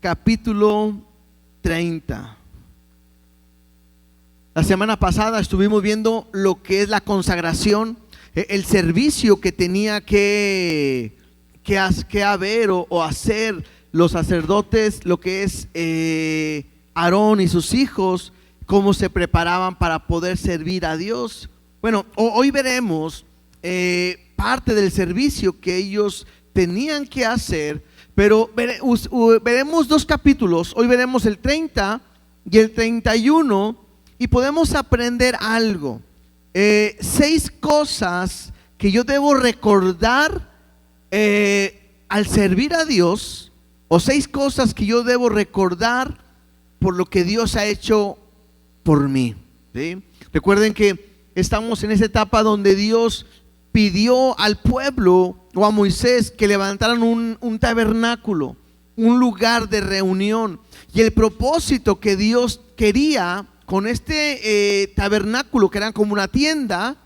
capítulo 30. La semana pasada estuvimos viendo lo que es la consagración, el servicio que tenía que haber o hacer los sacerdotes, lo que es Aarón y sus hijos, cómo se preparaban para poder servir a Dios. Bueno, hoy veremos parte del servicio que ellos tenían que hacer, pero veremos dos capítulos. Hoy veremos el 30 y el 31 y podemos aprender algo. 6 cosas que yo debo recordar al servir a Dios, o 6 cosas que yo debo recordar por lo que Dios ha hecho por mí, ¿sí? Recuerden que estamos en esa etapa donde Dios pidió al pueblo o a Moisés que levantaran un tabernáculo, un lugar de reunión, y el propósito que Dios quería con este tabernáculo, que era como una tienda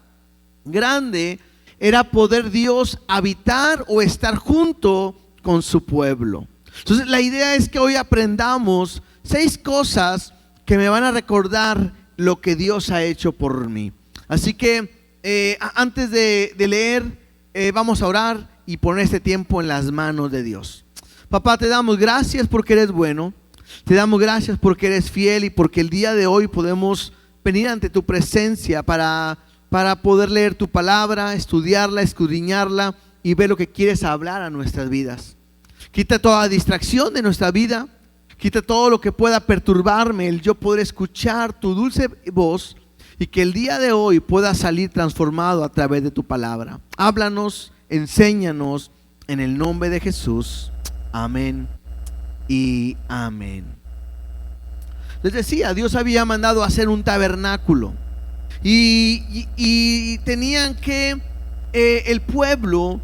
grande, era poder Dios habitar o estar junto con su pueblo. Entonces la idea es que hoy aprendamos 6 cosas que me van a recordar lo que Dios ha hecho por mí. Así que antes de leer, vamos a orar y poner este tiempo en las manos de Dios. Papá, te damos gracias porque eres bueno. Te damos gracias porque eres fiel y porque el día de hoy podemos venir ante tu presencia para poder leer tu palabra, estudiarla, escudriñarla y ver lo que quieres hablar a nuestras vidas. Quita toda distracción de nuestra vida. Quita todo lo que pueda perturbarme, el yo poder escuchar tu dulce voz, y que el día de hoy pueda salir transformado a través de tu palabra. Háblanos, enséñanos, en el nombre de Jesús. Amén y amén. Les decía, Dios había mandado a hacer un tabernáculo y tenían que el pueblo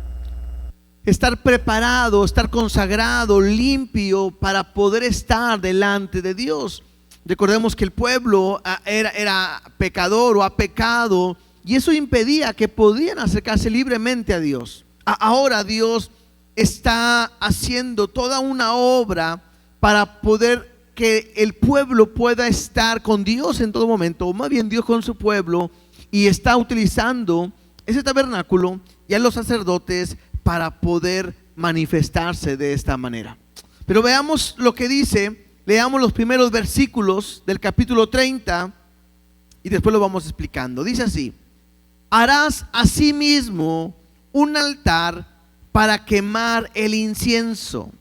estar preparado, estar consagrado, limpio para poder estar delante de Dios. Recordemos que el pueblo era pecador o ha pecado, y eso impedía que podían acercarse libremente a Dios. Ahora Dios está haciendo toda una obra para poder que el pueblo pueda estar con Dios en todo momento, o más bien Dios con su pueblo, y está utilizando ese tabernáculo y a los sacerdotes para poder manifestarse de esta manera. Pero veamos lo que dice. Leamos los primeros versículos del capítulo 30 y después lo vamos explicando. Dice así: harás asimismo un altar para quemar el incienso,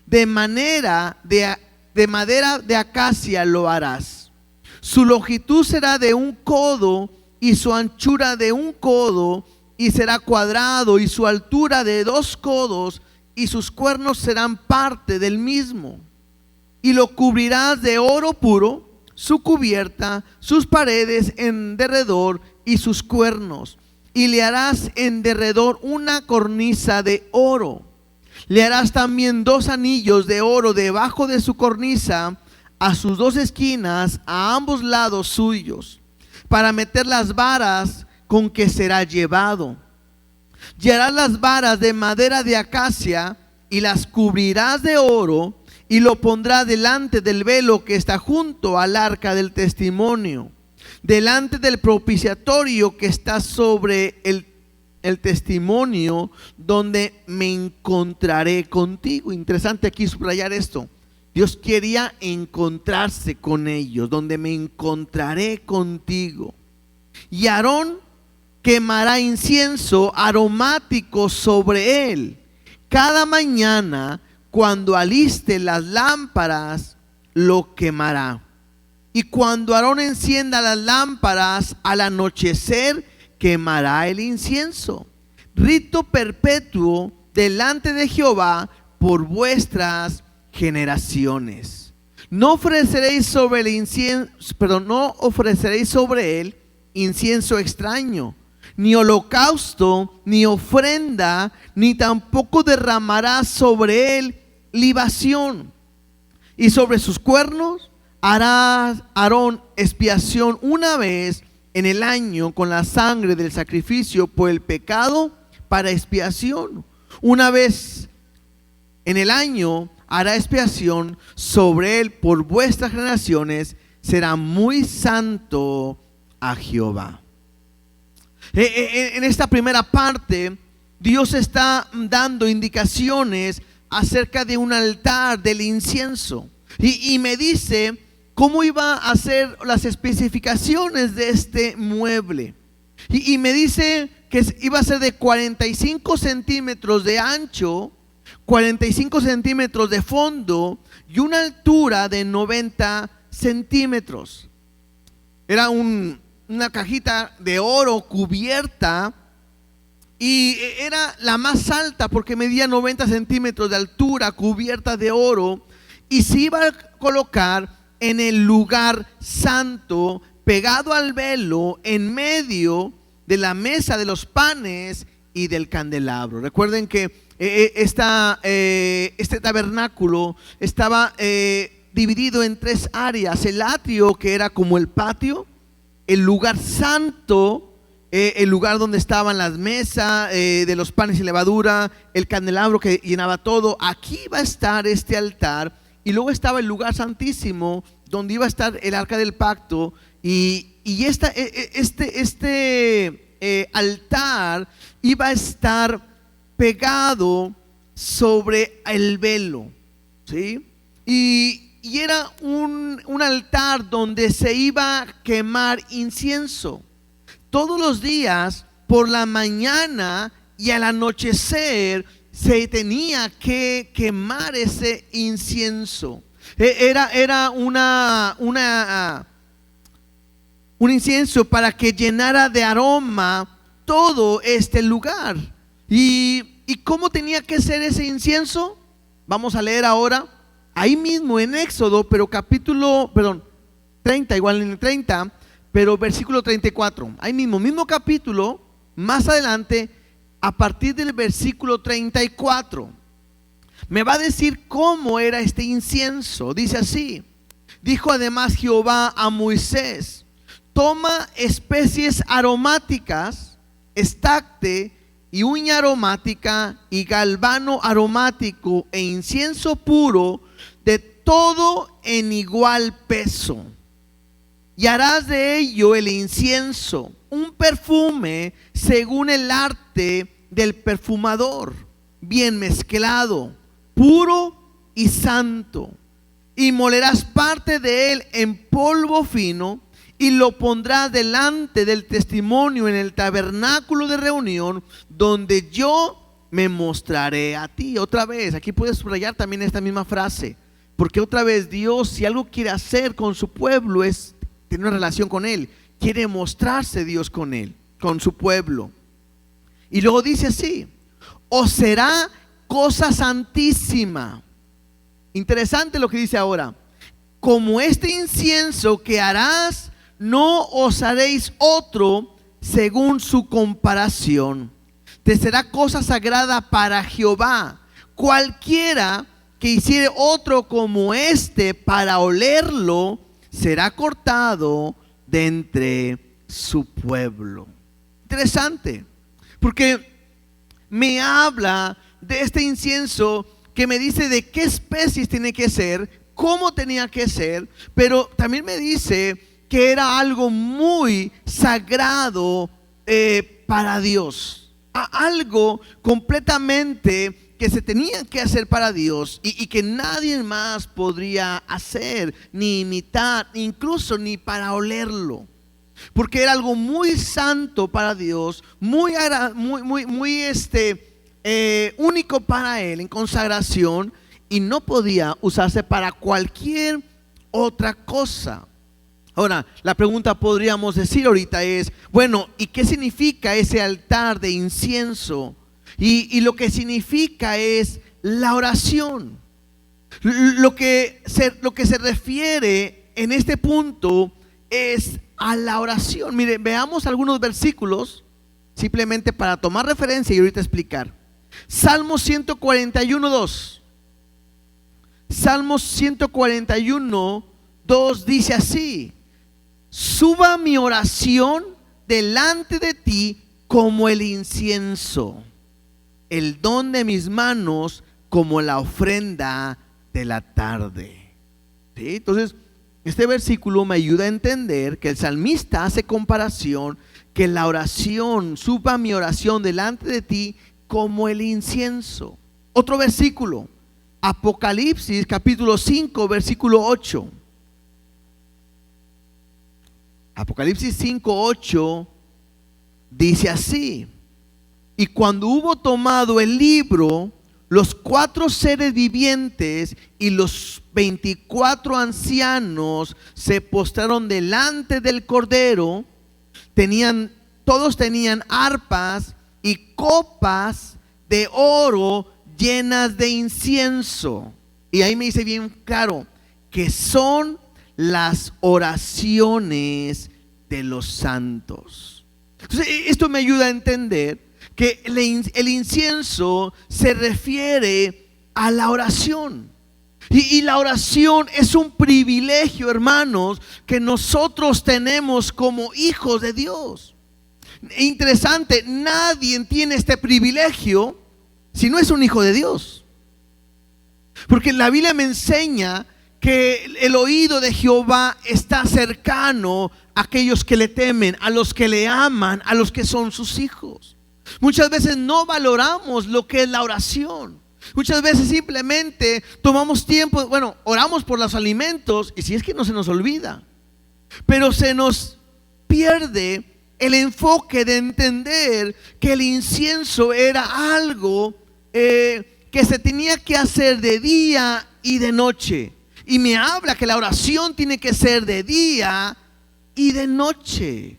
de madera de acacia lo harás. Su longitud será de 1 codo y su anchura de 1 codo, y será cuadrado, y su altura de 2 codos, y sus cuernos serán parte del mismo. Y lo cubrirás de oro puro, su cubierta, sus paredes en derredor y sus cuernos. Y le harás en derredor una cornisa de oro. Le harás también 2 anillos de oro debajo de su cornisa, a sus 2 esquinas, a ambos lados suyos, para meter las varas con que será llevado. Y harás las varas de madera de acacia y las cubrirás de oro, y lo pondrás delante del velo que está junto al arca del testimonio, delante del propiciatorio que está sobre el testimonio, donde me encontraré contigo. Interesante aquí subrayar esto. Dios quería encontrarse con ellos, donde me encontraré contigo. Y Aarón quemará incienso aromático sobre él cada mañana. Cuando aliste las lámparas, lo quemará. Y cuando Aarón encienda las lámparas al anochecer, quemará el incienso. Rito perpetuo delante de Jehová por vuestras generaciones. No ofreceréis sobre él incienso extraño, ni holocausto, ni ofrenda, ni tampoco derramarás sobre él libación. Y sobre sus cuernos hará Aarón expiación una vez en el año con la sangre del sacrificio por el pecado para expiación. Una vez en el año hará expiación sobre él por vuestras generaciones, será muy santo a Jehová. En esta primera parte, Dios está dando indicaciones acerca de un altar del incienso. Y me dice cómo iba a ser las especificaciones de este mueble. Y me dice que iba a ser de 45 centímetros de ancho, 45 centímetros de fondo y una altura de 90 centímetros. Era una cajita de oro cubierta y era la más alta porque medía 90 centímetros de altura, cubierta de oro, y se iba a colocar en el lugar santo, pegado al velo, en medio de la mesa de los panes y del candelabro. Recuerden que este tabernáculo estaba dividido en tres áreas: el atrio, que era como el patio; el lugar santo, el lugar donde estaban las mesas de los panes y levadura; el candelabro que llenaba todo. Aquí iba a estar este altar, y luego estaba el lugar santísimo, donde iba a estar el arca del pacto. Y este altar iba a estar pegado sobre el velo, ¿sí? Y era un altar donde se iba a quemar incienso. Todos los días, por la mañana y al anochecer, se tenía que quemar ese incienso. Era un incienso para que llenara de aroma todo este lugar. ¿Y cómo tenía que ser ese incienso? Vamos a leer ahora, ahí mismo en Éxodo, pero 30, igual en el 30, pero versículo 34. Ahí mismo capítulo, más adelante, a partir del versículo 34. Me va a decir cómo era este incienso. Dice así: dijo además Jehová a Moisés: toma especies aromáticas, estacte y uña aromática y galvano aromático e incienso puro, de todo en igual peso. Y harás de ello el incienso un perfume según el arte del perfumador, bien mezclado, puro y santo. Y molerás parte de él en polvo fino, y lo pondrás delante del testimonio en el tabernáculo de reunión, donde yo me mostraré a ti. Otra vez, aquí puedes subrayar también esta misma frase, porque otra vez Dios, si algo quiere hacer con su pueblo, es tener una relación con él. Quiere mostrarse Dios con él, con su pueblo. Y luego dice así: os será cosa santísima. Interesante lo que dice ahora: como este incienso que harás, no os haréis otro según su comparación. Te será cosa sagrada para Jehová. Cualquiera que hiciere otro como este para olerlo, será cortado de entre su pueblo. Interesante, porque me habla de este incienso, que me dice de qué especies tiene que ser, cómo tenía que ser, pero también me dice que era algo muy sagrado para Dios, algo completamente que se tenía que hacer para Dios, y que nadie más podría hacer, ni imitar, incluso ni para olerlo, porque era algo muy santo para Dios, muy único para Él, en consagración, y no podía usarse para cualquier otra cosa. Ahora, la pregunta podríamos decir ahorita es: bueno, ¿y qué significa ese altar de incienso? Y lo que significa es la oración. Lo que se refiere en este punto es a la oración. Mire, veamos algunos versículos simplemente para tomar referencia y ahorita explicar. Salmo 141:2. Salmo 141:2 dice así: suba mi oración delante de ti como el incienso, el don de mis manos como la ofrenda de la tarde. ¿Sí? Entonces, este versículo me ayuda a entender que el salmista hace comparación, que la oración, suba mi oración delante de ti como el incienso. Otro versículo, Apocalipsis capítulo 5, versículo 8. Apocalipsis 5, 8 dice así: y cuando hubo tomado el libro, los 4 seres vivientes y los 24 ancianos se postraron delante del Cordero. Todos tenían arpas y copas de oro llenas de incienso. Y ahí me dice bien claro que son las oraciones de los santos. Entonces, esto me ayuda a entender que el incienso se refiere a la oración. Y la oración es un privilegio, hermanos, que nosotros tenemos como hijos de Dios. Interesante, nadie tiene este privilegio si no es un hijo de Dios. Porque la Biblia me enseña que el oído de Jehová está cercano a aquellos que le temen, a los que le aman, a los que son sus hijos. Muchas veces no valoramos lo que es la oración. Muchas veces simplemente tomamos tiempo, oramos por los alimentos, y si es que no se nos olvida, pero se nos pierde el enfoque de entender que el incienso era algo que se tenía que hacer de día y de noche. Y me habla que la oración tiene que ser de día y de noche.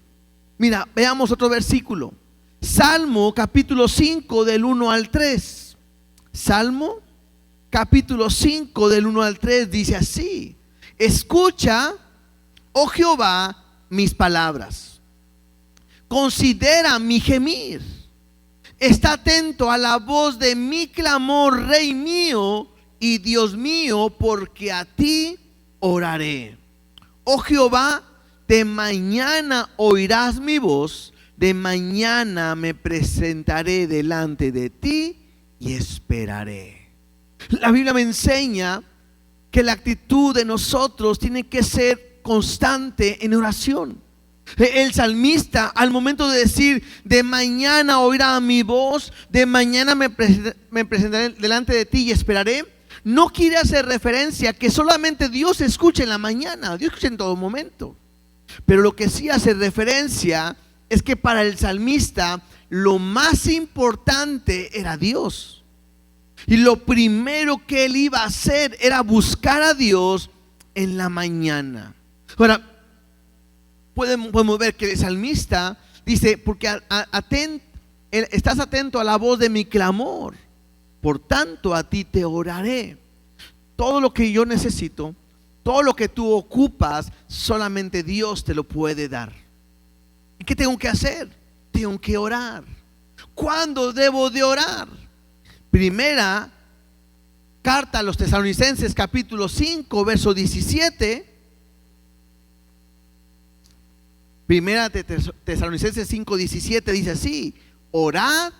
Mira, veamos otro versículo. Salmo capítulo 5 del 1 al 3. Salmo capítulo 5 del 1 al 3 dice así: escucha, oh Jehová, mis palabras, considera mi gemir, está atento a la voz de mi clamor, Rey mío y Dios mío, porque a ti oraré. Oh Jehová, de mañana oirás mi voz, de mañana me presentaré delante de ti y esperaré. La Biblia me enseña que la actitud de nosotros tiene que ser constante en oración. El salmista, al momento de decir de mañana oirá mi voz, de mañana me presentaré delante de ti y esperaré, no quiere hacer referencia que solamente Dios escuche en la mañana. Dios escucha en todo momento. Pero lo que sí hace referencia es que para el salmista lo más importante era Dios. Y lo primero que él iba a hacer era buscar a Dios en la mañana. Ahora, podemos ver que el salmista dice, porque estás atento a la voz de mi clamor, por tanto a ti te oraré. Todo lo que yo necesito, todo lo que tú ocupas, solamente Dios te lo puede dar. ¿Y qué tengo que hacer? Tengo que orar. ¿Cuándo debo de orar? Primera carta a los Tesalonicenses capítulo 5 verso 17. Primera de Tesalonicenses 5, 17 dice así: orad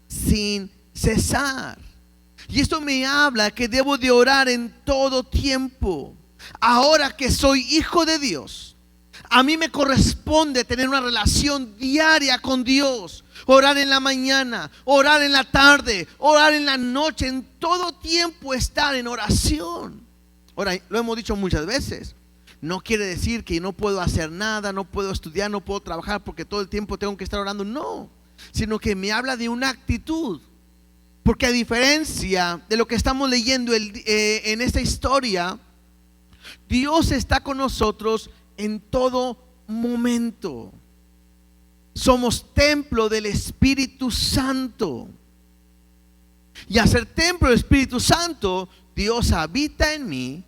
sin cesar. Y esto me habla que debo de orar en todo tiempo. Ahora que soy hijo de Dios, a mí me corresponde tener una relación diaria con Dios. Orar en la mañana, orar en la tarde, orar en la noche, en todo tiempo estar en oración. Ahora, lo hemos dicho muchas veces. No quiere decir que no puedo hacer nada, no puedo estudiar, no puedo trabajar porque todo el tiempo tengo que estar orando. No, sino que me habla de una actitud. Porque a diferencia de lo que estamos leyendo en esta historia, Dios está con nosotros en todo momento. Somos templo del Espíritu Santo. Y al ser templo del Espíritu Santo, Dios habita en mí.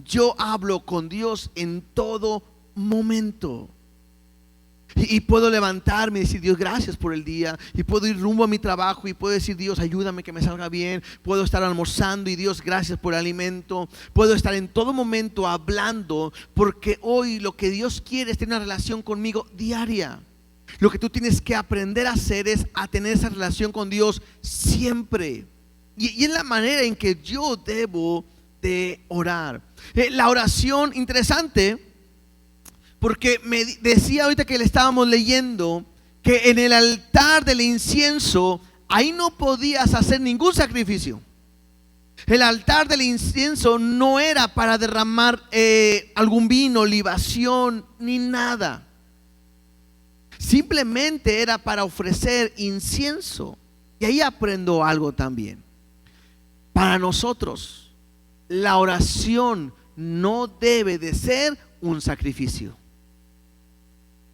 Yo hablo con Dios en todo momento. Y puedo levantarme y decir: Dios, gracias por el día. Y puedo ir rumbo a mi trabajo y puedo decir: Dios, ayúdame que me salga bien. Puedo estar almorzando y Dios, gracias por el alimento. Puedo estar en todo momento hablando, porque hoy lo que Dios quiere es tener una relación conmigo diaria. Lo que tú tienes que aprender a hacer es a tener esa relación con Dios siempre. Y es la manera en que yo debo de orar. La oración, interesante, porque me decía ahorita que le estábamos leyendo que en el altar del incienso, ahí no podías hacer ningún sacrificio. El altar del incienso no era para derramar algún vino, libación, ni nada. Simplemente era para ofrecer incienso. Y ahí aprendo algo también. Para nosotros, la oración no debe de ser un sacrificio.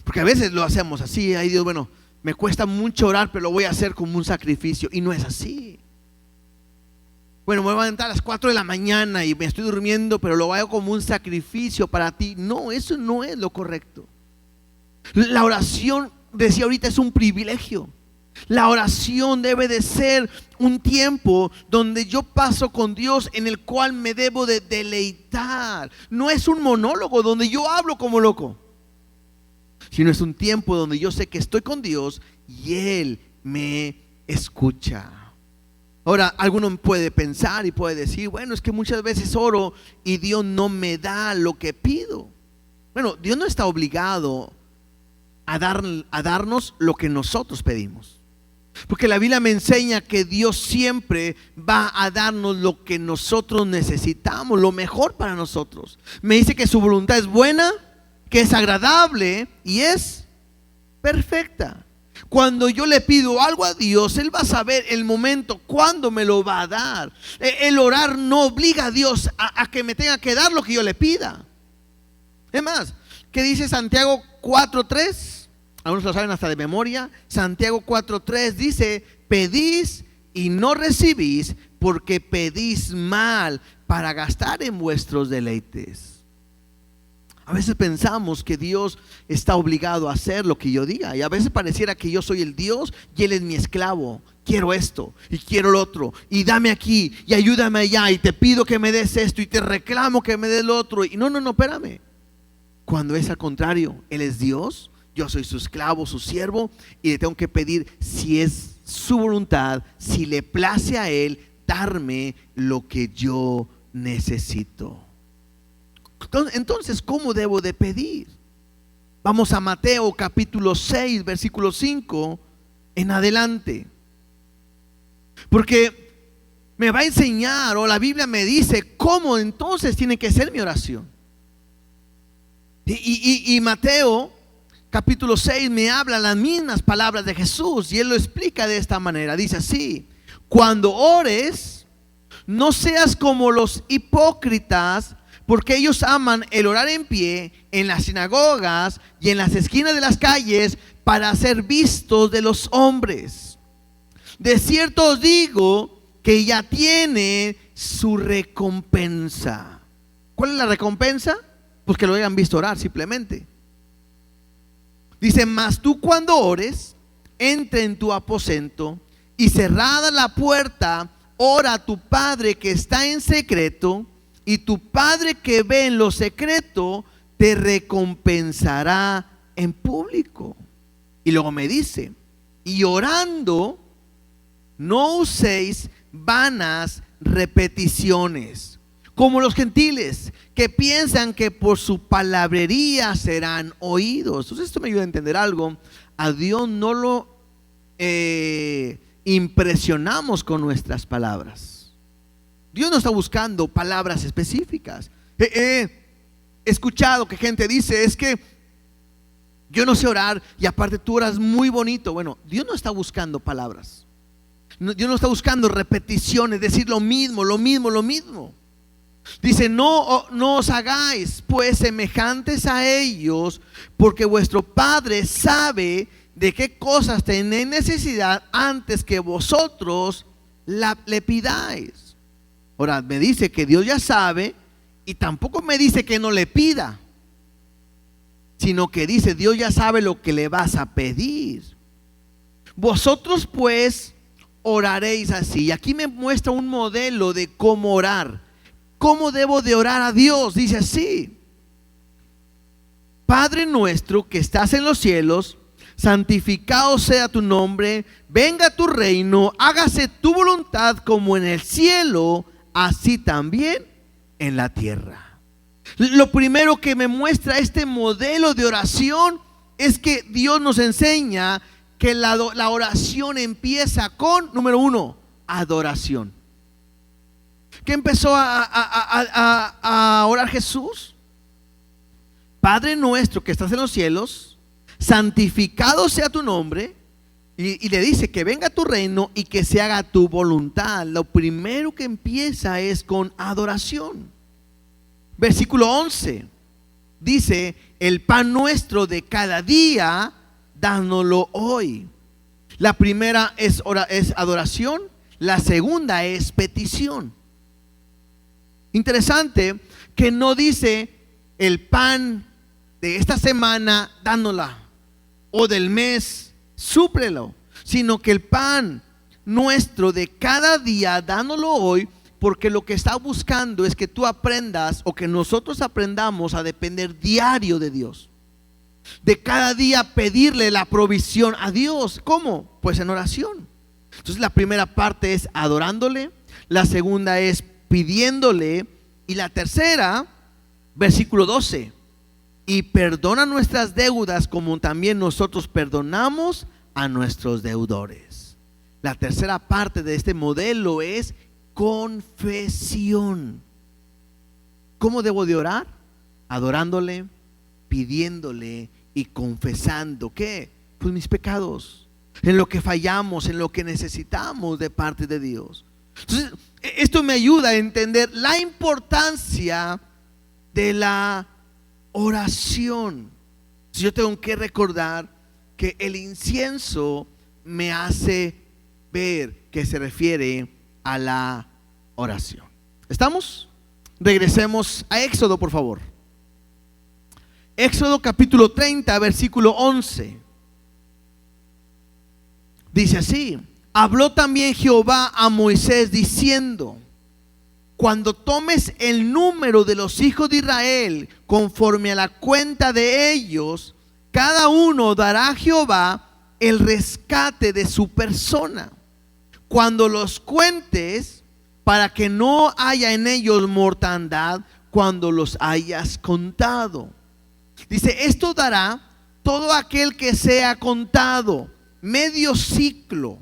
Porque a veces lo hacemos así. Ay Dios, bueno, me cuesta mucho orar, pero lo voy a hacer como un sacrificio. Y no es así. Bueno, me voy a levantar a las 4 de la mañana y me estoy durmiendo, pero lo hago como un sacrificio para ti. No, eso no es lo correcto. La oración, decía ahorita, es un privilegio. La oración debe de ser un tiempo donde yo paso con Dios, en el cual me debo de deleitar. No es un monólogo donde yo hablo como loco, sino es un tiempo donde yo sé que estoy con Dios y Él me escucha. Ahora, alguno puede pensar y puede decir, bueno, es que muchas veces oro y Dios no me da lo que pido. Bueno, Dios no está obligado a darnos lo que nosotros pedimos. Porque la Biblia me enseña que Dios siempre va a darnos lo que nosotros necesitamos, lo mejor para nosotros. Me dice que su voluntad es buena, que es agradable y es perfecta. Cuando yo le pido algo a Dios, Él va a saber el momento cuándo me lo va a dar. El orar no obliga a Dios a que me tenga que dar lo que yo le pida. Es más, ¿qué dice Santiago 4:3? Algunos lo saben hasta de memoria. Santiago 4:3 dice: pedís y no recibís, porque pedís mal para gastar en vuestros deleites. A veces pensamos que Dios está obligado a hacer lo que yo diga, y a veces pareciera que yo soy el Dios y Él es mi esclavo. Quiero esto y quiero lo otro, y dame aquí y ayúdame allá, y te pido que me des esto y te reclamo que me des lo otro. Y no, espérame. Cuando es al contrario, Él es Dios, yo soy su esclavo, su siervo, y le tengo que pedir, si es su voluntad, si le place a Él, darme lo que yo necesito. Entonces, ¿cómo debo de pedir? Vamos a Mateo capítulo 6, versículo 5 en adelante. Porque me va a enseñar, o la Biblia me dice cómo entonces tiene que ser mi oración. Y Mateo capítulo 6 me habla las mismas palabras de Jesús, y Él lo explica de esta manera. Dice así: cuando ores, no seas como los hipócritas, porque ellos aman el orar en pie en las sinagogas y en las esquinas de las calles, para ser vistos de los hombres. De cierto os digo que ya tiene su recompensa. ¿Cuál es la recompensa? Pues que lo hayan visto orar, simplemente. Dice: mas tú, cuando ores, entra en tu aposento, y cerrada la puerta, ora a tu Padre que está en secreto, y tu Padre que ve en lo secreto te recompensará en público. Y luego me dice: y orando, no uséis vanas repeticiones, como los gentiles, que piensan que por su palabrería serán oídos. Entonces esto me ayuda a entender algo. A Dios no lo impresionamos con nuestras palabras. Dios no está buscando palabras específicas. He escuchado que gente dice: es que yo no sé orar, y aparte tú oras muy bonito. Bueno, Dios no está buscando palabras. Dios no está buscando repeticiones, decir lo mismo. Dice: no os hagáis pues semejantes a ellos, porque vuestro Padre sabe de qué cosas tenéis necesidad antes que vosotros le pidáis. Ahora, me dice que Dios ya sabe, y tampoco me dice que no le pida, sino que dice: Dios ya sabe lo que le vas a pedir. Vosotros pues oraréis así. Y aquí me muestra un modelo de cómo orar. ¿Cómo debo de orar a Dios? Dice así: Padre nuestro que estás en los cielos, santificado sea tu nombre, venga tu reino, hágase tu voluntad como en el cielo, así también en la tierra. Lo primero que me muestra este modelo de oración es que Dios nos enseña que la oración empieza con, número uno, adoración. ¿Qué empezó a orar Jesús? Padre nuestro que estás en los cielos, santificado sea tu nombre. Y le dice que venga tu reino y que se haga tu voluntad. Lo primero que empieza es con adoración. Versículo 11 dice: el pan nuestro de cada día, dánoslo hoy. La primera es adoración, la segunda es petición. Interesante que no dice el pan de esta semana, dánosla, o del mes, súplelo, sino que el pan nuestro de cada día, dánoslo hoy, porque lo que está buscando es que tú aprendas, o que nosotros aprendamos a depender diario de Dios. De cada día pedirle la provisión a Dios. ¿Cómo? Pues en oración. Entonces la primera parte es adorándole, la segunda es pidiéndole, y la tercera, versículo 12: y perdona nuestras deudas como también nosotros perdonamos a nuestros deudores. La tercera parte de este modelo es confesión. ¿Cómo debo de orar? Adorándole, pidiéndole y confesando. ¿Qué? Pues mis pecados, en lo que fallamos, en lo que necesitamos de parte de Dios. Entonces, esto me ayuda a entender la importancia de la oración. Yo tengo que recordar que el incienso me hace ver que se refiere a la oración. ¿Estamos? Regresemos a Éxodo, por favor. Éxodo capítulo 30, versículo 11. Dice así: habló también Jehová a Moisés diciendo: cuando tomes el número de los hijos de Israel conforme a la cuenta de ellos, cada uno dará a Jehová el rescate de su persona. Cuando los cuentes, para que no haya en ellos mortandad cuando los hayas contado. Dice: esto dará todo aquel que sea contado, medio ciclo,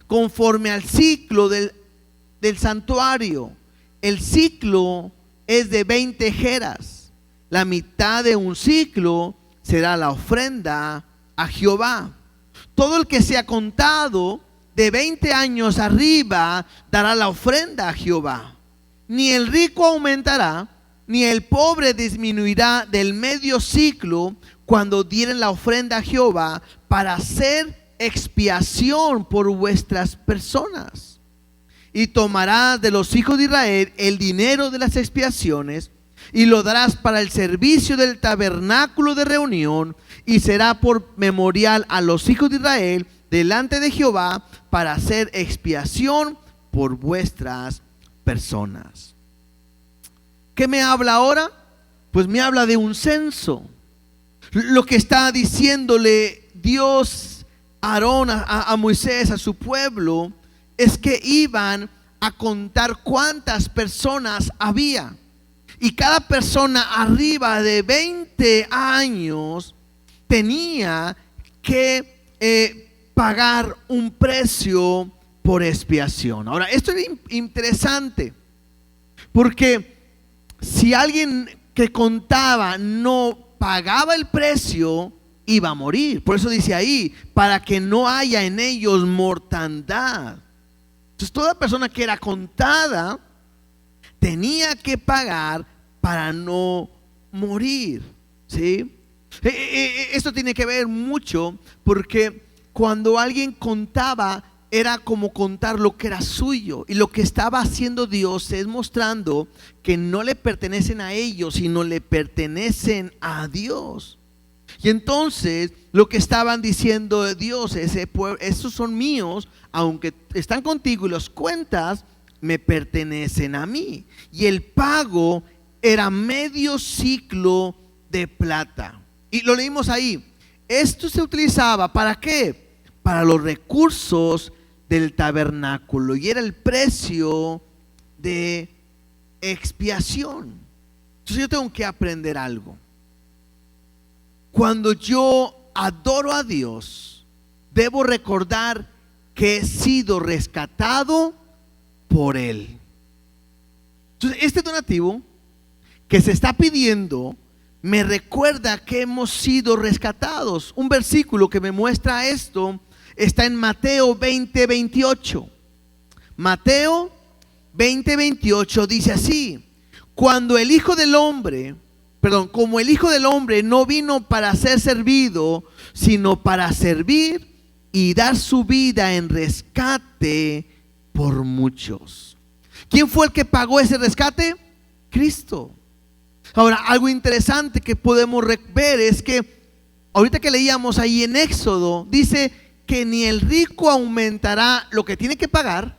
conforme al ciclo del santuario. El ciclo es de 20 jeras. La mitad de un ciclo será la ofrenda a Jehová. Todo el que sea contado de 20 años arriba dará la ofrenda a Jehová. Ni el rico aumentará, ni el pobre disminuirá del medio ciclo cuando dieren la ofrenda a Jehová, para hacer expiación por vuestras personas. Y tomarás de los hijos de Israel el dinero de las expiaciones y lo darás para el servicio del tabernáculo de reunión, y será por memorial a los hijos de Israel delante de Jehová, para hacer expiación por vuestras personas. ¿Qué me habla ahora? Pues me habla de un censo. Lo que está diciéndole Dios a Aarón, a Moisés, a su pueblo, es que iban a contar cuántas personas había. Y cada persona arriba de 20 años tenía que pagar un precio por expiación. Ahora, esto es interesante, porque si alguien que contaba no pagaba el precio, iba a morir. Por eso dice ahí: para que no haya en ellos mortandad. Entonces toda persona que era contada tenía que pagar para no morir, ¿sí? Esto tiene que ver mucho, porque cuando alguien contaba, era como contar lo que era suyo. Y lo que estaba haciendo Dios es mostrando que no le pertenecen a ellos, sino le pertenecen a Dios. Y entonces lo que estaban diciendo de Dios: estos son míos, aunque están contigo y los cuentas, me pertenecen a mí. Y el pago era medio ciclo de plata. Y lo leímos ahí. Esto se utilizaba ¿para qué? Para los recursos del tabernáculo, y era el precio de expiación. Entonces yo tengo que aprender algo. Cuando yo adoro a Dios, debo recordar que he sido rescatado por Él. Entonces este donativo que se está pidiendo me recuerda que hemos sido rescatados. Un versículo que me muestra esto está en Mateo 20:28. Mateo 20:28 dice así: como el Hijo del Hombre no vino para ser servido, sino para servir y dar su vida en rescate por muchos. ¿Quién fue el que pagó ese rescate? Cristo. Ahora, algo interesante que podemos ver es que ahorita que leíamos ahí en Éxodo, dice que ni el rico aumentará lo que tiene que pagar,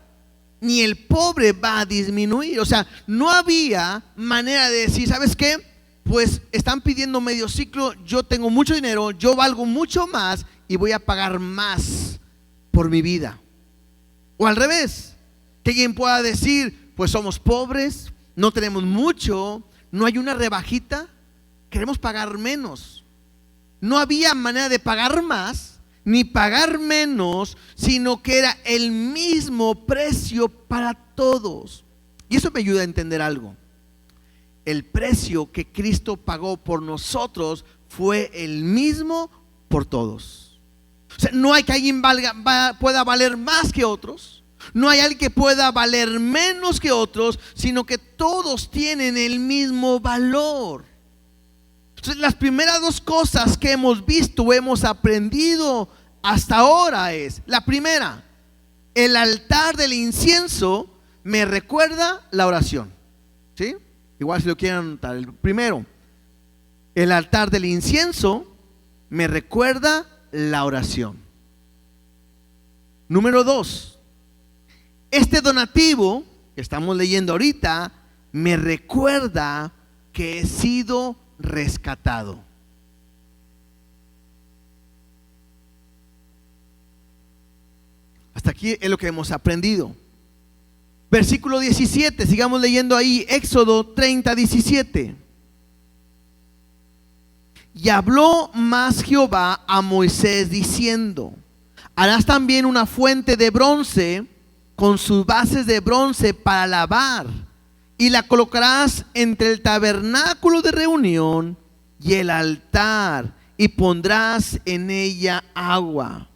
ni el pobre va a disminuir. O sea, no había manera de decir, ¿sabes qué? Pues están pidiendo medio ciclo, yo tengo mucho dinero, yo valgo mucho más y voy a pagar más por mi vida. O al revés, que alguien pueda decir, pues somos pobres, no tenemos mucho, no hay una rebajita, queremos pagar menos. No había manera de pagar más ni pagar menos, sino que era el mismo precio para todos. Y eso me ayuda a entender algo. El precio que Cristo pagó por nosotros fue el mismo por todos. O sea, no hay que alguien pueda valer más que otros. No hay alguien que pueda valer menos que otros, sino que todos tienen el mismo valor. Entonces, las primeras dos cosas que hemos visto, hemos aprendido hasta ahora es: la primera, el altar del incienso me recuerda la oración. ¿Sí? Igual si lo quieren anotar. El primero, el altar del incienso me recuerda la oración. Número dos, este donativo que estamos leyendo ahorita me recuerda que he sido rescatado. Hasta aquí es lo que hemos aprendido. Versículo 17, sigamos leyendo ahí, Éxodo 30:17. Y habló más Jehová a Moisés diciendo: harás también una fuente de bronce con sus bases de bronce para lavar, y la colocarás entre el tabernáculo de reunión y el altar, y pondrás en ella agua,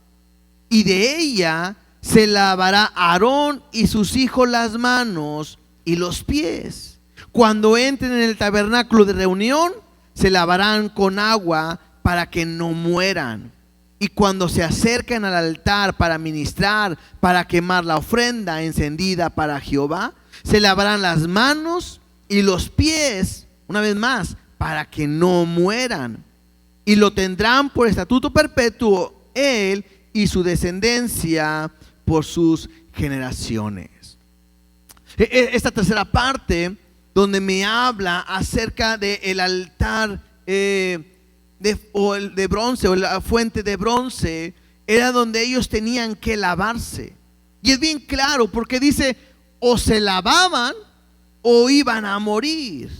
y de ella se lavará Aarón y sus hijos las manos y los pies. Cuando entren en el tabernáculo de reunión, se lavarán con agua para que no mueran. Y cuando se acerquen al altar para ministrar, para quemar la ofrenda encendida para Jehová, se lavarán las manos y los pies, una vez más, para que no mueran. Y lo tendrán por estatuto perpetuo él y su descendencia por sus generaciones. Esta tercera parte, donde me habla acerca del altar de bronce, o la fuente de bronce, era donde ellos tenían que lavarse. Y es bien claro, porque dice: o se lavaban o iban a morir.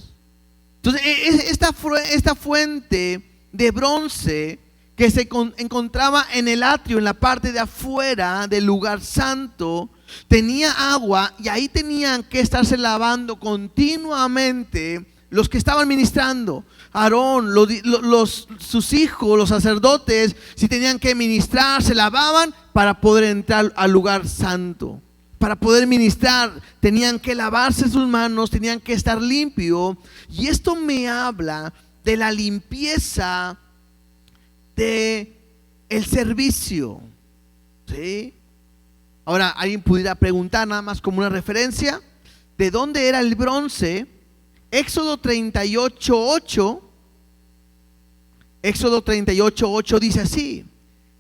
Entonces, esta fuente de bronce que se encontraba en el atrio, en la parte de afuera del lugar santo, tenía agua, y ahí tenían que estarse lavando continuamente los que estaban ministrando. Aarón, sus hijos, los sacerdotes, si tenían que ministrar, se lavaban para poder entrar al lugar santo. Para poder ministrar, tenían que lavarse sus manos, tenían que estar limpios. Y esto me habla de la limpieza de el servicio. ¿Sí? Ahora, alguien pudiera preguntar, nada más como una referencia, ¿de dónde era el bronce? Éxodo 38:8. Éxodo 38:8 dice así: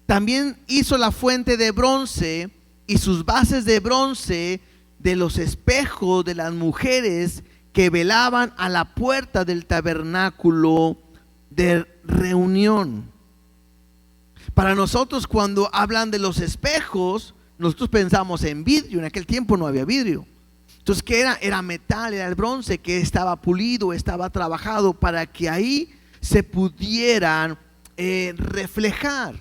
también hizo la fuente de bronce y sus bases de bronce de los espejos de las mujeres que velaban a la puerta del tabernáculo de reunión. Para nosotros, cuando hablan de los espejos, nosotros pensamos en vidrio. En aquel tiempo no había vidrio. Entonces, ¿qué era? Era metal, era el bronce que estaba pulido, estaba trabajado para que ahí se pudieran reflejar.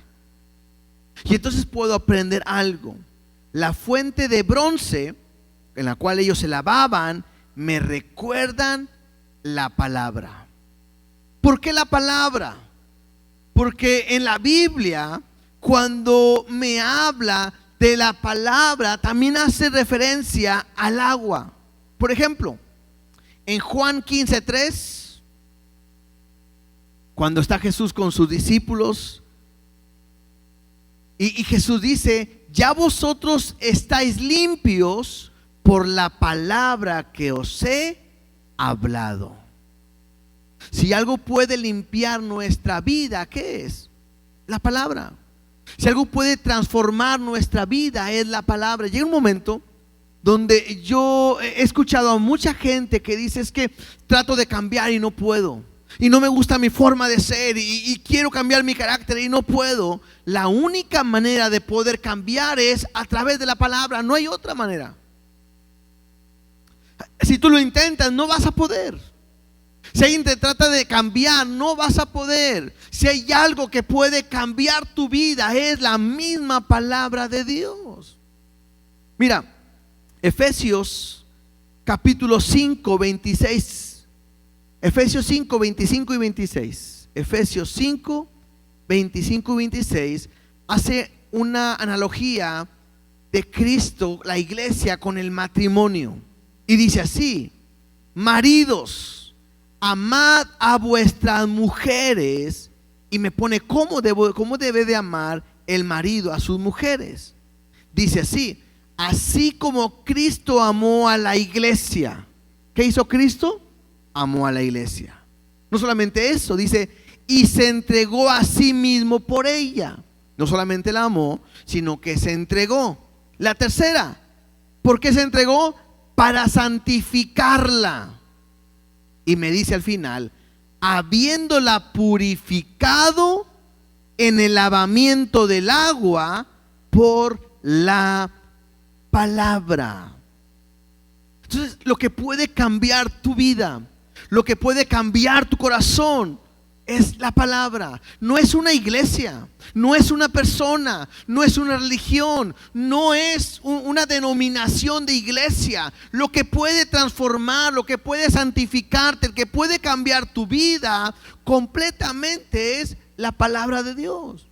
Y entonces puedo aprender algo. La fuente de bronce en la cual ellos se lavaban me recuerdan la palabra. ¿Por qué la palabra? Porque en la Biblia, cuando me habla de la palabra, también hace referencia al agua. Por ejemplo, en Juan 15:3, cuando está Jesús con sus discípulos, y Jesús dice: ya vosotros estáis limpios por la palabra que os he hablado. Si algo puede limpiar nuestra vida, ¿qué es? La palabra. Si algo puede transformar nuestra vida, es la palabra. Llega un momento donde yo he escuchado a mucha gente que dice: es que trato de cambiar y no puedo, y no me gusta mi forma de ser, y quiero cambiar mi carácter y no puedo. La única manera de poder cambiar es a través de la palabra. No hay otra manera. Si tú lo intentas, no vas a poder. Si alguien te trata de cambiar, no vas a poder. Si hay algo que puede cambiar tu vida, es la misma palabra de Dios. Mira, Efesios capítulo 5, 26. Efesios 5, 25 y 26. Efesios 5, 25 y 26 hace una analogía de Cristo, la iglesia, con el matrimonio. Y dice así: maridos, amad a vuestras mujeres. Y me pone cómo debe de amar el marido a sus mujeres. Dice así: así como Cristo amó a la iglesia. ¿Qué hizo Cristo? Amó a la iglesia. No solamente eso, dice: y se entregó a sí mismo por ella. No solamente la amó, sino que se entregó. La tercera, ¿por qué se entregó? Para santificarla. Y me dice al final: habiéndola purificado en el lavamiento del agua por la palabra. Entonces, lo que puede cambiar tu vida, lo que puede cambiar tu corazón, es la palabra. No es una iglesia, no es una persona, no es una religión, no es una denominación de iglesia. Lo que puede transformar, lo que puede santificarte, el que puede cambiar tu vida completamente, es la palabra de Dios.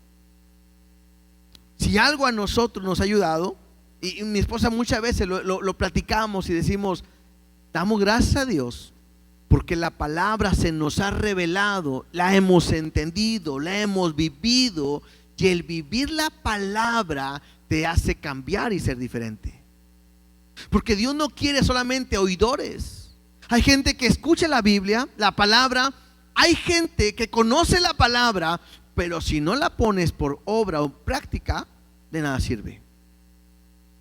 Si algo a nosotros nos ha ayudado, y mi esposa muchas veces lo platicamos y decimos: damos gracias a Dios porque la palabra se nos ha revelado, la hemos entendido, la hemos vivido, y el vivir la palabra te hace cambiar y ser diferente. Porque Dios no quiere solamente oidores. Hay gente que escucha la Biblia, la palabra. Hay gente que conoce la palabra, pero si no la pones por obra o práctica, de nada sirve.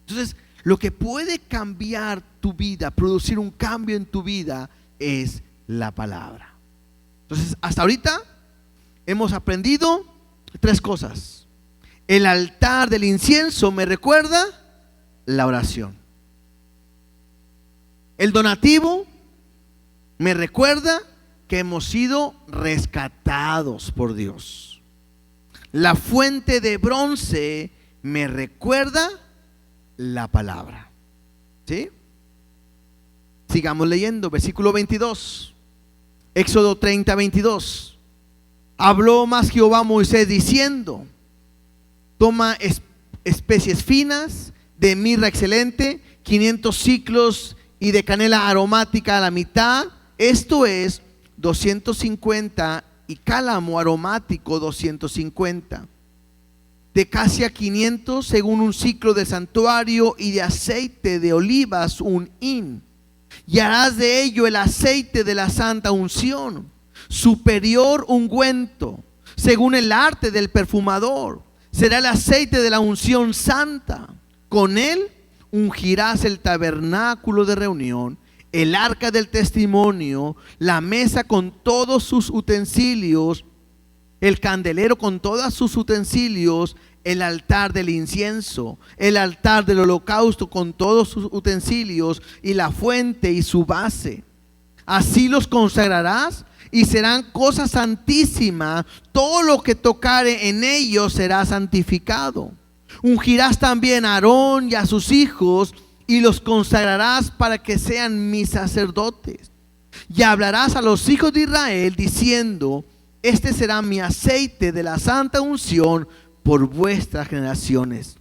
Entonces, lo que puede cambiar tu vida, producir un cambio en tu vida, es la palabra. Entonces, hasta ahorita hemos aprendido 3 cosas. El altar del incienso me recuerda la oración. El donativo me recuerda que hemos sido rescatados por Dios. La fuente de bronce me recuerda la palabra. ¿Sí? Sigamos leyendo, versículo 22. Éxodo 30, 22. Habló más Jehová a Moisés diciendo: toma especies finas de mirra excelente, 500 siclos, y de canela aromática a la mitad, esto es 250, y cálamo aromático 250. De casia 500 según un ciclo de santuario, y de aceite de olivas 1 hin. Y harás de ello el aceite de la santa unción, superior ungüento, según el arte del perfumador. Será el aceite de la unción santa. Con él ungirás el tabernáculo de reunión, el arca del testimonio, la mesa con todos sus utensilios, el candelero con todos sus utensilios, el altar del incienso, el altar del holocausto con todos sus utensilios y la fuente y su base. Así los consagrarás y serán cosa santísima. Todo lo que tocare en ellos será santificado. Ungirás también a Aarón y a sus hijos y los consagrarás para que sean mis sacerdotes. Y hablarás a los hijos de Israel diciendo: este será mi aceite de la santa unción por vuestras generaciones.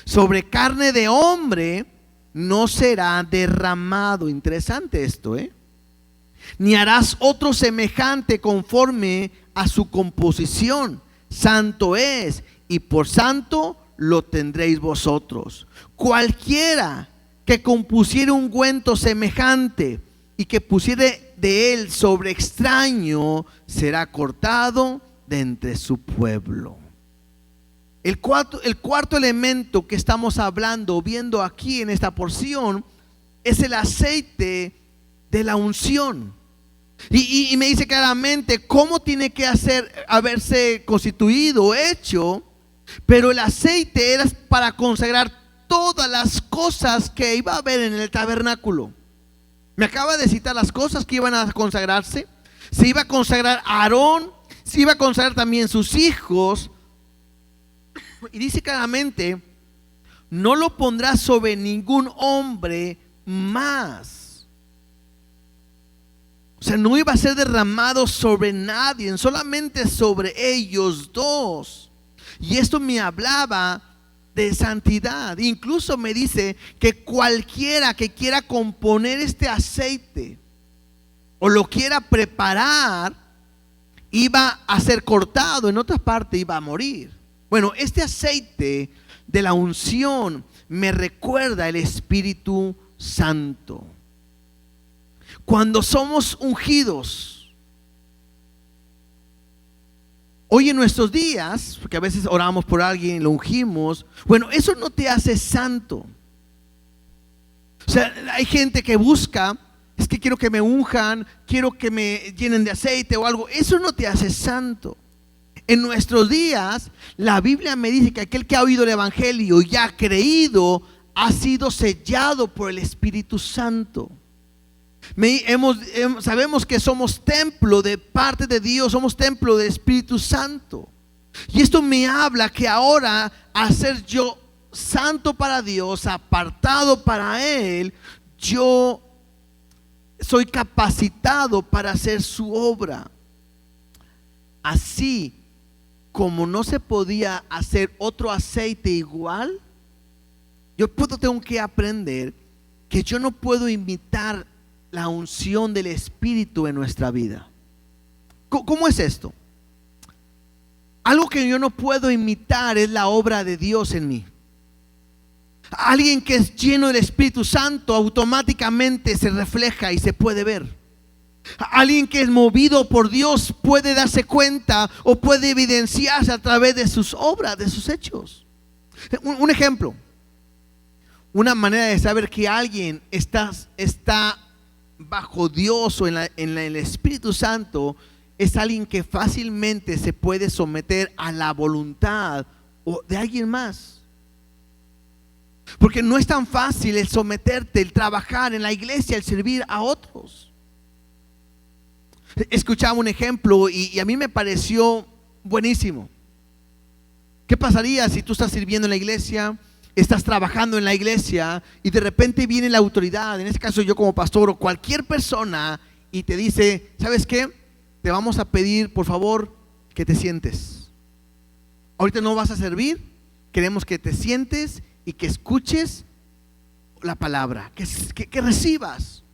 Sobre carne de hombre no será derramado. Interesante esto, Ni harás otro semejante conforme a su composición. Santo es, y por santo lo tendréis vosotros. Cualquiera que compusiere ungüento semejante y que pusiere de él sobre extraño, será cortado de entre su pueblo. El cuarto elemento que estamos hablando, viendo aquí en esta porción, es el aceite de la unción. Y me dice claramente cómo tiene que haberse constituido, hecho. Pero el aceite era para consagrar todas las cosas que iba a haber en el tabernáculo. Me acaba de citar las cosas que iban a consagrarse. Se iba a consagrar a Aarón, se iba a consagrar también sus hijos. Y dice claramente: no lo pondrás sobre ningún hombre más. O sea, no iba a ser derramado sobre nadie, solamente sobre ellos dos. Y esto me hablaba de santidad. Incluso me dice que cualquiera que quiera componer este aceite o lo quiera preparar, iba a ser cortado, en otra parte iba a morir. Bueno, este aceite de la unción me recuerda el Espíritu Santo. Cuando somos ungidos, hoy en nuestros días, porque a veces oramos por alguien, lo ungimos, bueno, eso no te hace santo. O sea, hay gente que busca, es que quiero que me unjan, quiero que me llenen de aceite o algo. Eso no te hace santo. En nuestros días, la Biblia me dice que aquel que ha oído el Evangelio y ha creído, ha sido sellado por el Espíritu Santo. Sabemos que somos templo de parte de Dios, somos templo del Espíritu Santo. Y esto me habla que ahora, al ser yo santo para Dios, apartado para Él, yo soy capacitado para hacer su obra. Así como no se podía hacer otro aceite igual, tengo que aprender que yo no puedo imitar la unción del Espíritu en nuestra vida. ¿Cómo es esto? Algo que yo no puedo imitar es la obra de Dios en mí. Alguien que es lleno del Espíritu Santo automáticamente se refleja y se puede ver. Alguien que es movido por Dios puede darse cuenta o puede evidenciarse a través de sus obras, de sus hechos. Un ejemplo, una manera de saber que alguien está bajo Dios o en el Espíritu Santo, es alguien que fácilmente se puede someter a la voluntad de alguien más. Porque no es tan fácil el someterte, el trabajar en la iglesia, el servir a otros. Escuchaba un ejemplo y a mí me pareció buenísimo. ¿Qué pasaría si tú estás sirviendo en la iglesia, estás trabajando en la iglesia y de repente viene la autoridad, en este caso yo como pastor o cualquier persona, y te dice: ¿sabes qué? Te vamos a pedir por favor que te sientes. Ahorita no vas a servir, queremos que te sientes y que escuches la palabra, que recibas.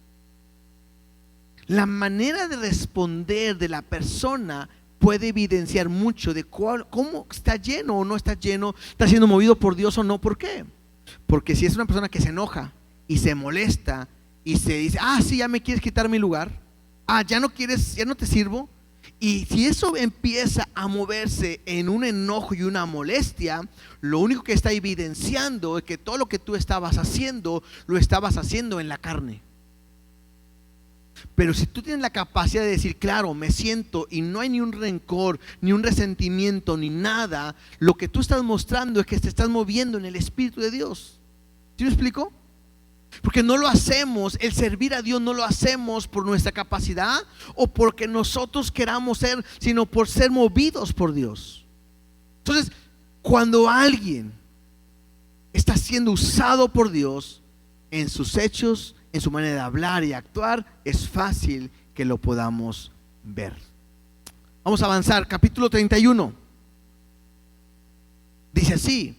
La manera de responder de la persona puede evidenciar mucho de cómo está lleno o no está lleno, está siendo movido por Dios o no. ¿Por qué? Porque si es una persona que se enoja y se molesta y se dice: sí, ya me quieres quitar mi lugar, ya no quieres, ya no te sirvo. Y si eso empieza a moverse en un enojo y una molestia, lo único que está evidenciando es que todo lo que tú estabas haciendo, lo estabas haciendo en la carne. Pero si tú tienes la capacidad de decir, claro, me siento y no hay ni un rencor, ni un resentimiento, ni nada, lo que tú estás mostrando es que te estás moviendo en el Espíritu de Dios. ¿Sí me explico? Porque no lo hacemos, el servir a Dios no lo hacemos por nuestra capacidad o porque nosotros queramos ser, sino por ser movidos por Dios. Entonces, cuando alguien está siendo usado por Dios en sus hechos, en su manera de hablar y actuar, es fácil que lo podamos ver. Vamos a avanzar, capítulo 31. Dice así: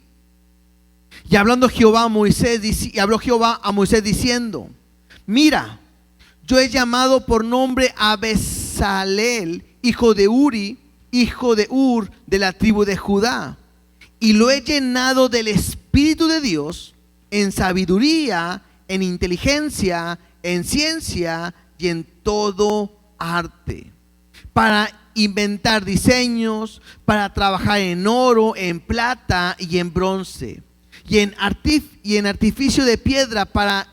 y hablando Jehová a Moisés, y habló Jehová a Moisés diciendo: mira, yo he llamado por nombre a Bezaleel, hijo de Uri, hijo de Ur, de la tribu de Judá, y lo he llenado del Espíritu de Dios, en sabiduría, en inteligencia, en ciencia y en todo arte, para inventar diseños, para trabajar en oro, en plata y en bronce, y en artificio de piedra para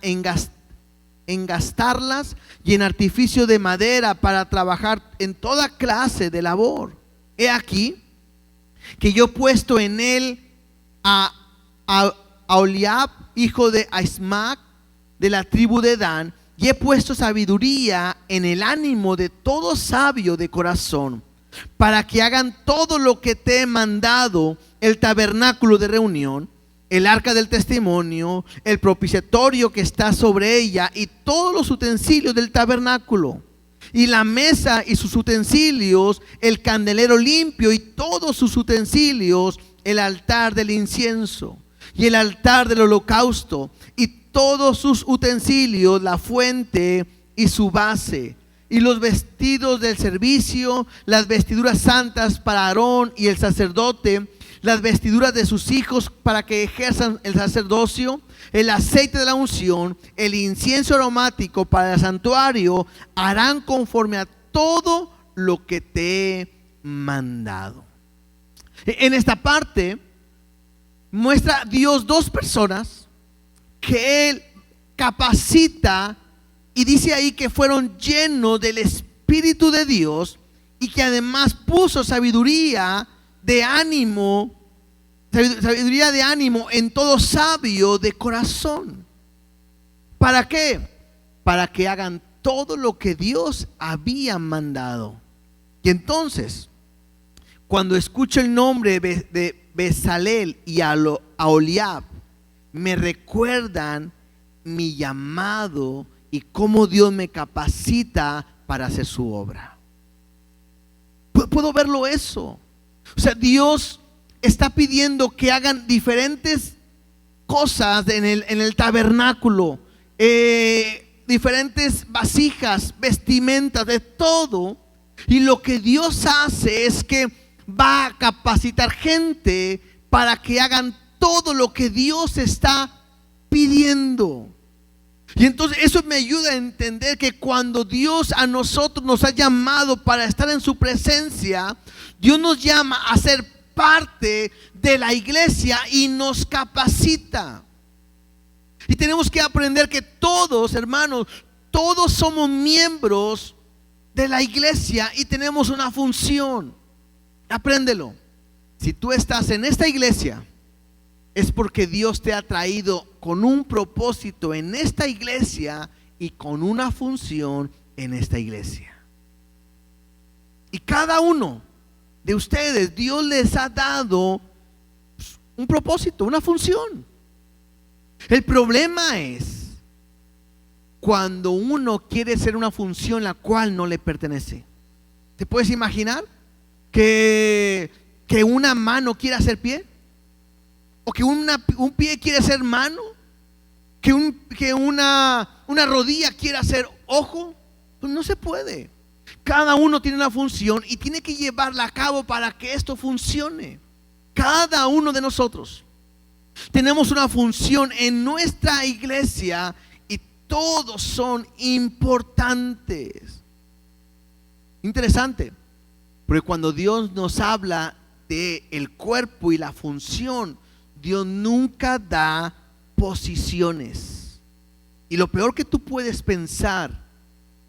engastarlas, y en artificio de madera para trabajar en toda clase de labor. He aquí que yo he puesto en él a Aholiab, hijo de Ahismac, de la tribu de Dan, y he puesto sabiduría en el ánimo de todo sabio de corazón, para que hagan todo lo que te he mandado: el tabernáculo de reunión, el arca del testimonio, el propiciatorio que está sobre ella, y todos los utensilios del tabernáculo, y la mesa y sus utensilios, el candelero limpio y todos sus utensilios, el altar del incienso y el altar del holocausto, y todos sus utensilios, la fuente y su base, y los vestidos del servicio, las vestiduras santas para Aarón y el sacerdote, las vestiduras de sus hijos para que ejerzan el sacerdocio, el aceite de la unción, el incienso aromático para el santuario, harán conforme a todo lo que te he mandado. En esta parte muestra Dios dos personas que Él capacita, y dice ahí que fueron llenos del Espíritu de Dios, y que además puso sabiduría de ánimo en todo sabio de corazón. ¿Para qué? Para que hagan todo lo que Dios había mandado. Y entonces, cuando escucho el nombre de Bezaleel y Aholiab, me recuerdan mi llamado y cómo Dios me capacita para hacer su obra. Puedo verlo eso. O sea, Dios está pidiendo que hagan diferentes cosas en el tabernáculo, diferentes vasijas, vestimentas, de todo. Y lo que Dios hace es que va a capacitar gente para que hagan todo lo que Dios está pidiendo. Y entonces eso me ayuda a entender que cuando Dios a nosotros nos ha llamado para estar en su presencia, Dios nos llama a ser parte de la iglesia y nos capacita. Y tenemos que aprender que todos, hermanos, todos somos miembros de la iglesia y tenemos una función. Apréndelo. Si tú estás en esta iglesia, es porque Dios te ha traído con un propósito en esta iglesia y con una función en esta iglesia. Y cada uno de ustedes, Dios les ha dado un propósito, una función. El problema es cuando uno quiere ser una función la cual no le pertenece. ¿Te puedes imaginar que una mano quiera ser pie? ¿O que un pie quiere ser mano? ¿Que una rodilla quiera ser ojo? Pues no se puede. Cada uno tiene una función y tiene que llevarla a cabo para que esto funcione. Cada uno de nosotros tenemos una función en nuestra iglesia y todos son importantes. Interesante, porque cuando Dios nos habla de el cuerpo y la función, Dios nunca da posiciones. Y lo peor que tú puedes pensar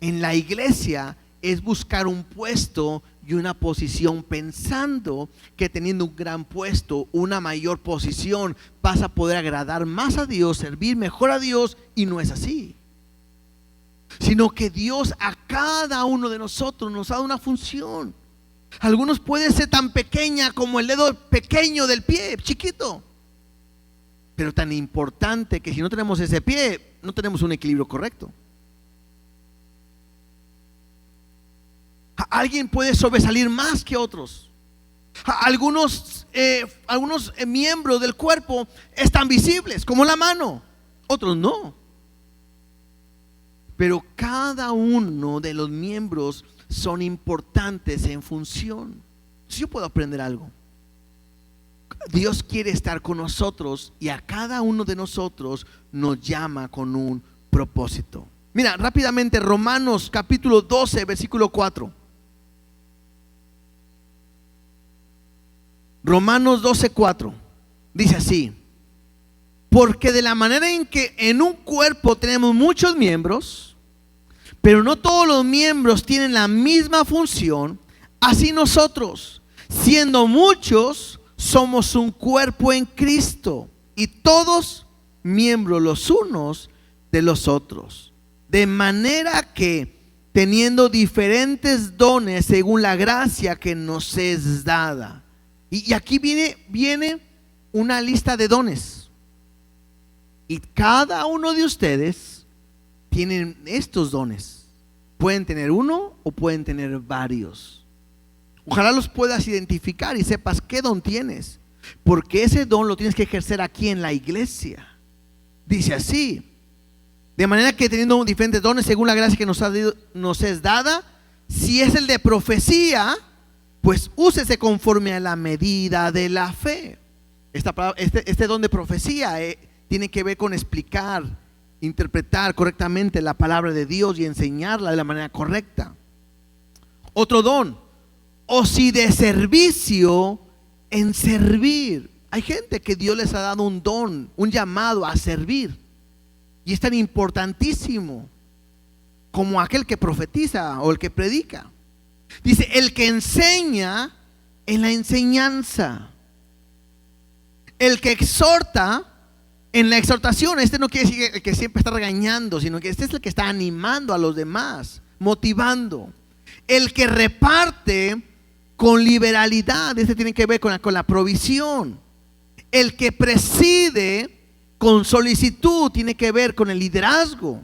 en la iglesia es buscar un puesto y una posición, pensando que teniendo un gran puesto, una mayor posición, vas a poder agradar más a Dios, servir mejor a Dios, y no es así. Sino que Dios a cada uno de nosotros nos ha dado una función. Algunos puede ser tan pequeña como el dedo pequeño del pie, chiquito, pero tan importante que si no tenemos ese pie, no tenemos un equilibrio correcto. Alguien puede sobresalir más que otros. Algunos miembros del cuerpo están visibles, como la mano, otros no. Pero cada uno de los miembros son importantes en función. Si yo puedo aprender algo, Dios quiere estar con nosotros y a cada uno de nosotros nos llama con un propósito. Mira, rápidamente, Romanos capítulo 12, versículo 4. Romanos 12, 4. Dice así: porque de la manera en que en un cuerpo tenemos muchos miembros, pero no todos los miembros tienen la misma función, así nosotros, siendo muchos, somos un cuerpo en Cristo, y todos miembros los unos de los otros. De manera que, teniendo diferentes dones según la gracia que nos es dada. Y aquí viene una lista de dones. Y cada uno de ustedes tienen estos dones. Pueden tener uno o pueden tener varios. Ojalá los puedas identificar y sepas qué don tienes, porque ese don lo tienes que ejercer aquí en la iglesia. Dice así: de manera que teniendo diferentes dones según la gracia que nos es dada, si es el de profecía, pues úsese conforme a la medida de la fe. Este don de profecía tiene que ver con explicar, interpretar correctamente la palabra de Dios y enseñarla de la manera correcta. Otro don, o si de servicio, en servir. Hay gente que Dios les ha dado un don, un llamado a servir, y es tan importantísimo como aquel que profetiza o el que predica. Dice, el que enseña en la enseñanza, el que exhorta en la exhortación. Este no quiere decir que siempre está regañando, sino que este es el que está animando a los demás, motivando. El que reparte con liberalidad, este tiene que ver con la provisión. El que preside con solicitud, tiene que ver con el liderazgo.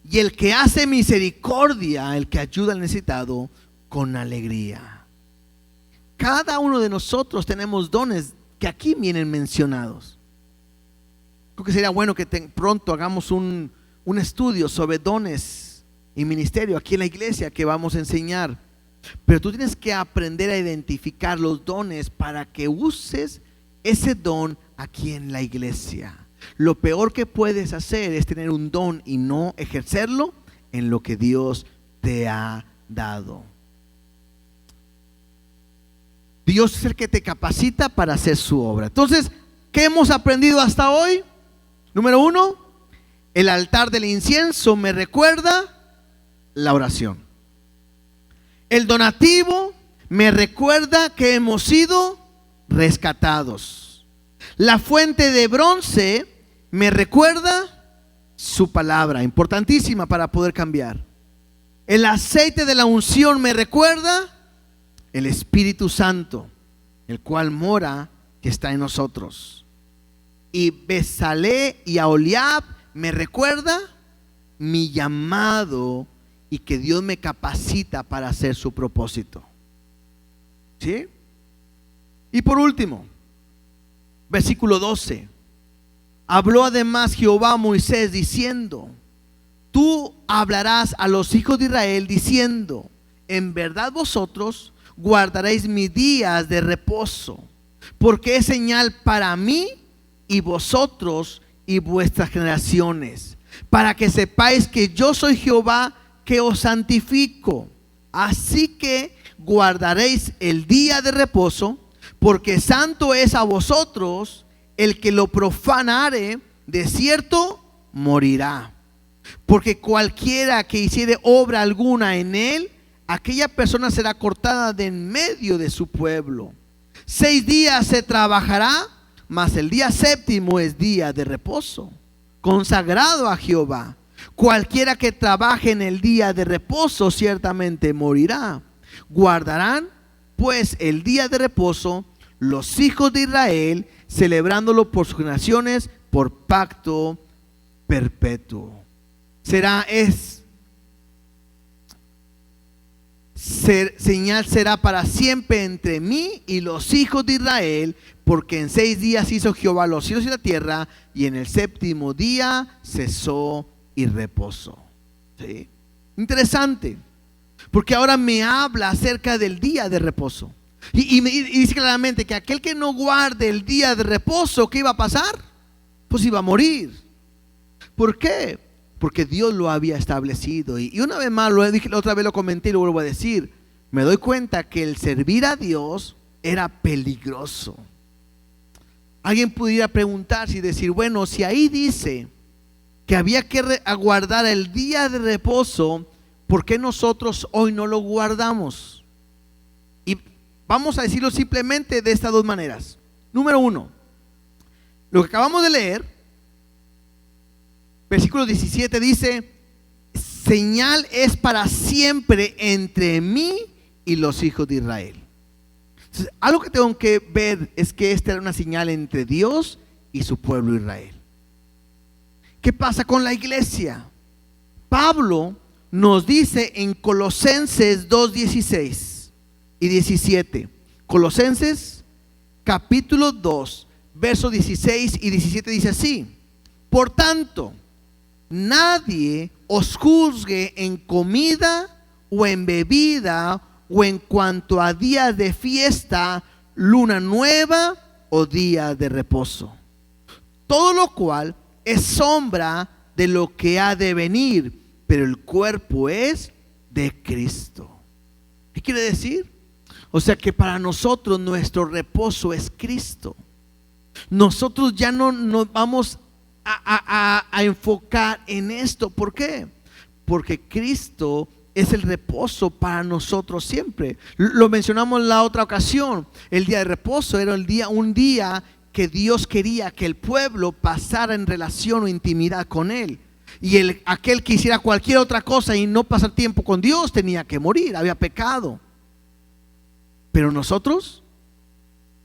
Y el que hace misericordia, el que ayuda al necesitado, con alegría. Cada uno de nosotros tenemos dones que aquí vienen mencionados. Creo que sería bueno que pronto hagamos un estudio sobre dones y ministerio aquí en la iglesia que vamos a enseñar. Pero tú tienes que aprender a identificar los dones para que uses ese don aquí en la iglesia. Lo peor que puedes hacer es tener un don y no ejercerlo en lo que Dios te ha dado. Dios es el que te capacita para hacer su obra. Entonces, ¿qué hemos aprendido hasta hoy? Número 1, el altar del incienso me recuerda la oración. El donativo me recuerda que hemos sido rescatados. La fuente de bronce me recuerda su palabra, importantísima para poder cambiar. El aceite de la unción me recuerda el Espíritu Santo, el cual mora, que está en nosotros. Y Besalé y Aholiab me recuerda mi llamado y que Dios me capacita para hacer su propósito. ¿Sí? Y por último, versículo 12. Habló además Jehová a Moisés diciendo: tú hablarás a los hijos de Israel diciendo: en verdad vosotros guardaréis mis días de reposo, porque es señal para mí y vosotros y vuestras generaciones, para que sepáis que yo soy Jehová que os santifico. Así que guardaréis el día de reposo, porque santo es a vosotros. El que lo profanare, de cierto morirá. porque cualquiera que hiciere obra alguna en él, aquella persona será cortada de en medio de su pueblo. 6 días se trabajará, mas el día séptimo es día de reposo, consagrado a Jehová. Cualquiera que trabaje en el día de reposo ciertamente morirá. Guardarán pues el día de reposo los hijos de Israel, celebrándolo por sus generaciones, por pacto perpetuo. Señal será para siempre entre mí y los hijos de Israel, porque en 6 días hizo Jehová los cielos y la tierra, y en el séptimo día cesó y reposó. ¿Sí? Interesante, porque ahora me habla acerca del día de reposo. Y dice claramente que aquel que no guarde el día de reposo, ¿qué iba a pasar? Pues iba a morir. ¿Por qué? Porque Dios lo había establecido. Y una vez más, otra vez lo comenté y lo vuelvo a decir, me doy cuenta que el servir a Dios era peligroso. Alguien pudiera preguntarse y decir, bueno, si ahí dice que había que guardar el día de reposo, ¿por qué nosotros hoy no lo guardamos? Y vamos a decirlo simplemente de estas 2 maneras. Número 1, lo que acabamos de leer, versículo 17 dice, señal es para siempre entre mí y los hijos de Israel. Entonces, algo que tengo que ver es que esta era una señal entre Dios y su pueblo Israel. ¿Qué pasa con la iglesia? Pablo nos dice en Colosenses 2:16 y 17. Colosenses capítulo 2, versos 16 y 17 dice así: por tanto, nadie os juzgue en comida o en bebida o en cuanto a días de fiesta, luna nueva o día de reposo, todo lo cual es sombra de lo que ha de venir, pero el cuerpo es de Cristo. ¿Qué quiere decir? O sea que para nosotros nuestro reposo es Cristo. Nosotros ya no nos vamos a enfocar en esto. ¿Por qué? Porque Cristo es el reposo para nosotros siempre. Lo mencionamos en la otra ocasión. El día de reposo era un día que Dios quería que el pueblo pasara en relación o intimidad con Él. Y aquel que hiciera cualquier otra cosa y no pasar tiempo con Dios tenía que morir, había pecado. Pero nosotros,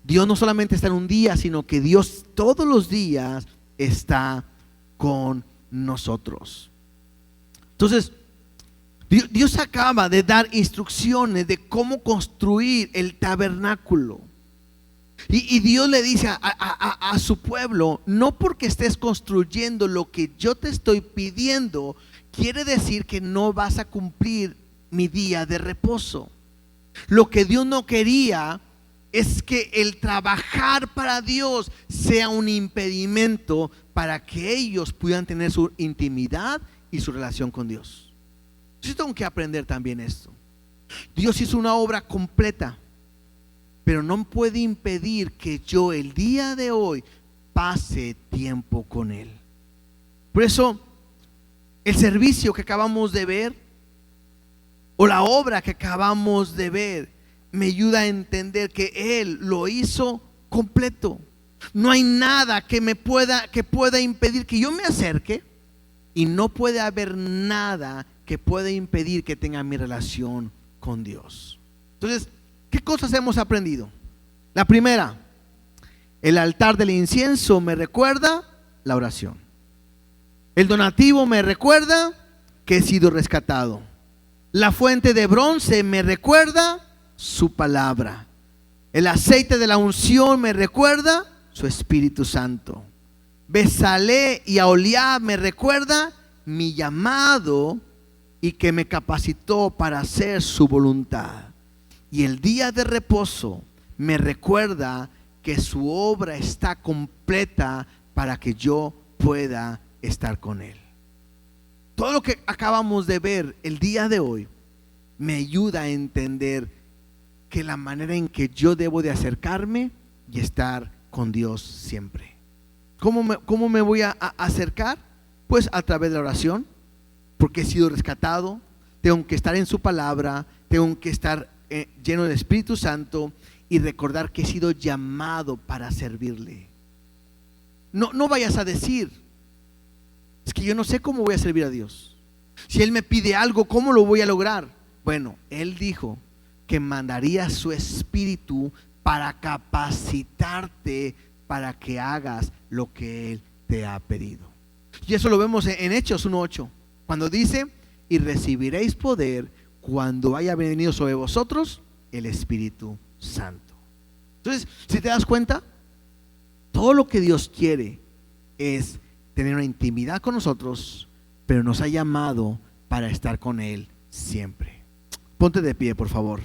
Dios no solamente está en un día, sino que Dios todos los días está con nosotros. Entonces, Dios acaba de dar instrucciones de cómo construir el tabernáculo. Y Dios le dice a su pueblo: no porque estés construyendo lo que yo te estoy pidiendo, quiere decir que no vas a cumplir mi día de reposo. Lo que Dios no quería es que el trabajar para Dios sea un impedimento para que ellos puedan tener su intimidad y su relación con Dios. Yo tengo que aprender también esto. Dios hizo una obra completa, pero no puede impedir que yo el día de hoy pase tiempo con Él. Por eso el servicio que acabamos de ver, o la obra que acabamos de ver, me ayuda a entender que Él lo hizo completo. No hay nada que pueda impedir que yo me acerque, y no puede haber nada que pueda impedir que tenga mi relación con Dios. Entonces, ¿qué cosas hemos aprendido? La primera, el altar del incienso me recuerda la oración. El donativo me recuerda que he sido rescatado. La fuente de bronce me recuerda su palabra. El aceite de la unción me recuerda su Espíritu Santo. Besalé y Aholiab me recuerda mi llamado y que me capacitó para hacer su voluntad. Y el día de reposo me recuerda que su obra está completa para que yo pueda estar con Él. Todo lo que acabamos de ver el día de hoy me ayuda a entender que la manera en que yo debo de acercarme y estar con Dios siempre. ¿Cómo me voy a acercar? Pues a través de la oración, porque he sido rescatado, tengo que estar en su palabra, tengo que estar lleno del Espíritu Santo y recordar que he sido llamado para servirle. No vayas a decir, es que yo no sé cómo voy a servir a Dios. Si Él me pide algo, ¿cómo lo voy a lograr? Bueno, Él dijo que mandaría su Espíritu para capacitarte para que hagas lo que Él te ha pedido. Y eso lo vemos en Hechos 1:8, cuando dice: y recibiréis poder cuando haya venido sobre vosotros el Espíritu Santo. Entonces, si te das cuenta, todo lo que Dios quiere es tener una intimidad con nosotros, pero nos ha llamado para estar con Él siempre. Ponte de pie, por favor.